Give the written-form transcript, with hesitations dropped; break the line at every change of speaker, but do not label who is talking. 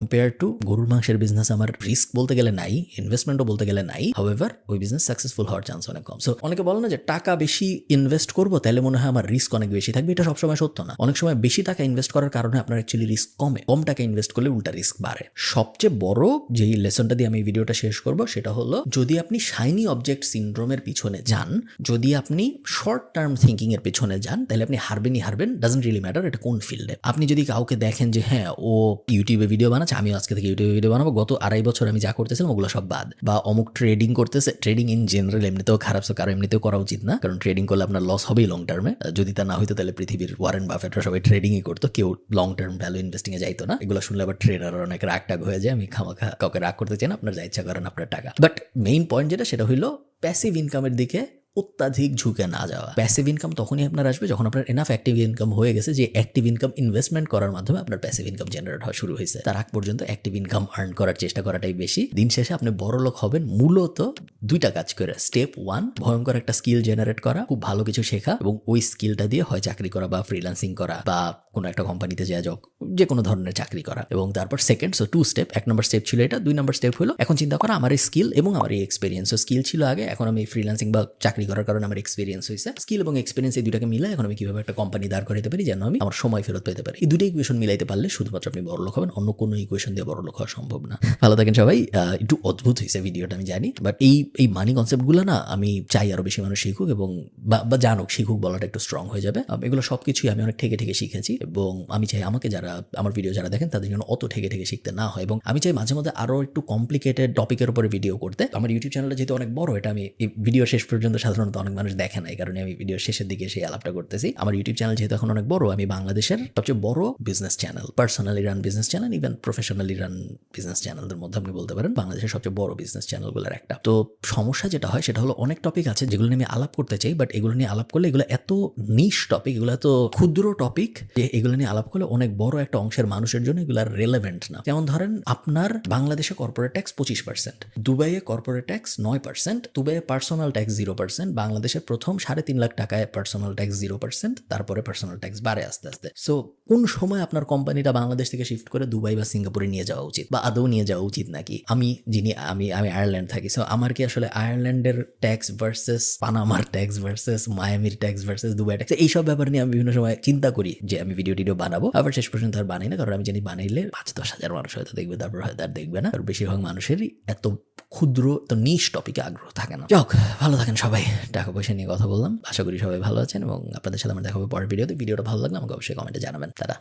Compare to গরুর মাংসের business আমার রিস্ক বলতে গেলে নাই, ইনভেস্টমেন্টও বলতে গেলে নাই। হাউএভার ওই বিজনেস সাকসেসফুল হওয়ার চান্স অনেক কম। সো অনেকে বলে না যে টাকা বেশি ইনভেস্ট করবো তাহলে মনে হয় আমার রিস্ক অনেক বেশি থাকবে। এটা সবসময় সত্য না। অনেক সময় বেশি টাকা ইনভেস্ট করার কারণে আপনার অ্যাকচুয়ালি রিস্ক কমে, কম টাকা ইনভেস্ট করলে উল্টা রিস্ক বাড়ে। সবচেয়ে বড় যেই লেসনটা দিয়ে আমি ভিডিওটা শেষ করব সেটা হলো, যদি আপনি শাইনি অবজেক্ট সিনড্রোমের পিছনে যান, যদি আপনি শর্ট টার্ম থিঙ্কিং এর পিছনে যান, তাহলে আপনি হারবেন। ডাজন্ট রিয়েলি ম্যাটার এটা কোন ফিল্ডে। আপনি যদি কাউকে দেখেন যে হ্যাঁ ও ইউটিউবে ভিডিও বানাচ্ছে, আমি আজকে থেকে ইউটিউবে ভিডিও বানাবো, গত 2.5 বছর আমি যা করতেছিলাম ওগুলো সব বাদ, বা অমুক ট্রেডিং করতেছে, ট্রেডিং ইন জেনারেল এমনিতেও খারাপ, কারো এমনিতেও করা উচিত না, কারণ ট্রেডিং করলে আপনার লস হবেই লং টার্মে। যদি তা না হইতো তাহলে পৃথিবীর ওয়ারেন বাফেটরা সবাই ট্রেডিংই করতো, কেউ লং টার্ম ভ্যালু ইনভেস্টিং এ যাইতো না। এগুলো শুনলে আবার ট্রেডার অনেক রাগ টাগ হয়ে যায়। আমি খামাখা কাউকে রাগ করতে চাই না, আপনার যা ইচ্ছা করেন আপনার টাকা। বাট মেইন পয়েন্ট যেটা সেটা হইলো প্যাসিভ ইনকামের দিকে অত্যাধিক ঝুঁকে না যাওয়া। প্যাসিভ ইনকাম তখনই আপনার আসবে যখন আপনার এনাফ অ্যাক্টিভ ইনকাম হয়ে গেছে যে অ্যাক্টিভ ইনকাম ইনভেস্টমেন্ট করার মাধ্যমে আপনার প্যাসিভ ইনকাম জেনারেট হওয়া শুরু হয়েছে। তার আগ পর্যন্ত অ্যাক্টিভ ইনকাম আর্ন করার চেষ্টা করাটাই বেশি। দিন শেষে আপনি বড় লোক হবেন মূলত 2টা কাজ করে। স্টেপ 1, ভয়ঙ্কর একটা স্কিল জেনারেট করা, খুব ভালো কিছু শেখা, এবং ওই স্কিলটা দিয়ে হয় চাকরি করা বা ফ্রিল্যান্সিং করা বা কোনো একটা কোম্পানিতে যাওয়া, যে কোনো ধরনের চাকরি করা। এবং তারপর সেকেন্ড, 2 স্টেপ। 1 নম্বর স্টেপ ছিল এটা, 2 নম্বর স্টেপ হলো এখন চিন্তা করা আমার এই স্কিল এবং আমার এই এক্সপিরিয়েন্স। স্কিল ছিল আগে, এখন আমি ফ্রিল্যান্সিং বা চাকরি করার কারণে আমার এক্সপিরিয়েন্স হয়েছে। স্কিল এবং এক্সপিরিয়েন্স এই দুটাকে মিলাই এখন আমি কিভাবে একটা কোম্পানি দাঁড় করাতে পারি যেন আমি আমার সময় ফেরত পেতে পারি। এই দুটো ইকুয়েশন মিলাইতে পারলে শুধুমাত্র আপনি বড় লোক হবেন, অন্য কোনো ইকুয়েশন দিয়ে বড় লোক হওয়া সম্ভব না। ভালো থাকেন সবাই। একটু অদ্ভুত হয়েছে ভিডিওটা আমি জানি, বাট এই মানি কনসেপ্টগুলো না আমি চাই আরো বেশি মানুষ শিখুক এবং বা জানুক। শিখুক বলাটা একটু স্ট্রং হয়ে যাবে। এগুলো সবকিছুই আমি অনেক ঠেকে শিখেছি এবং আমি চাই আমাকে যারা আমার ভিডিও যারা দেখেন তাদের জন্য অত ঠেকে শিখতে না হয়। এবং আমি চাই মাঝে মধ্যে আরো একটু কমপ্লিকেটেড টপিকের উপরে ভিডিও করতে। আমার ইউটিউব চ্যানেলটা যেহেতু অনেক বড়, এটা আমি এই ভিডিও শেষ পর্যন্ত সাধারণত অনেক মানুষ দেখে না, এই কারণে আমি ভিডিও শেষের দিকে সেই আলাপটা করতেছি। আমার ইউটিউব চ্যানেল যেহেতু এখন অনেক বড়, আমি বাংলাদেশের সবচেয়ে বড় business channel, personally run business channel, even professionally run business চ্যানেলদের মধ্যে আপনি বলতে পারেন বাংলাদেশের সবচেয়ে বড় বিজনেস চ্যানেলগুলোর একটা। তো সমস্যা যেটা হয় সেটা হলো অনেক টপিক আছে যেগুলো নিয়ে আমি আলাপ করতে চাই, বাট এগুলো নিয়ে আলাপ করলে এগুলো এত নিশ টপিক, এগুলো এত ক্ষুদ্র টপিক যে এগুলো নিয়ে আলাপ করলে অনেক বড় একটা অংশের মানুষের জন্য এগুলো রেলেভেন্ট না। যেমন ধরেন আপনার বাংলাদেশে কর্পোরেট ট্যাক্স 25%, দুবাইয়ে কর্পোরেট ট্যাক্স 9%, দুবাইয়ে পার্সোনাল ট্যাক্স 0%, বাংলাদেশের প্রথম 3.5 লাখ টাকায় পার্সোনাল ট্যাক্স 0%, তারপরে পার্সোনাল ট্যাক্স বাড়ে আস্তে আস্তে। সো কোন সময় আপনার কোম্পানিটা বাংলাদেশ থেকে শিফট করে দুবাই বা সিঙ্গাপুরে নিয়ে যাওয়া উচিত, বা আদৌ নিয়ে যাওয়া উচিত নাকি? আমি আয়ারল্যান্ড থাকি, সো আমার কি আসলে আয়ারল্যান্ডের ট্যাক্স ভার্সেস পানামার ট্যাক্স ভার্সেস মায়ামির ট্যাক্স ভার্সেস দুবাই ট্যাক্স, এইসব ব্যাপার নিয়ে আমি বিভিন্ন সময় চিন্তা করি যে আমি ভিডিও বানাবো, আবার শেষ পর্যন্ত আর বানাই না, কারণ আমি জানি বানাইলে 5-10 হাজার মানুষ হয়তো দেখবে, তারপর হয়তো আর দেখবে না। আর বেশিরভাগ মানুষেরই এত ক্ষুদ্র তো নিশ টপিকে আগ্রহ থাকে না। যাক, ভালো থাকেন সবাই। টাকা পয়সা নিয়ে কথা বললাম, আশা করি সবাই ভালো আছেন এবং আপনাদের সাথে আমার দেখা হবে পরের ভিডিওতে। ভিডিওটা ভালো লাগলে আমাকে অবশ্যই কমেন্টে জানাবেন। তারা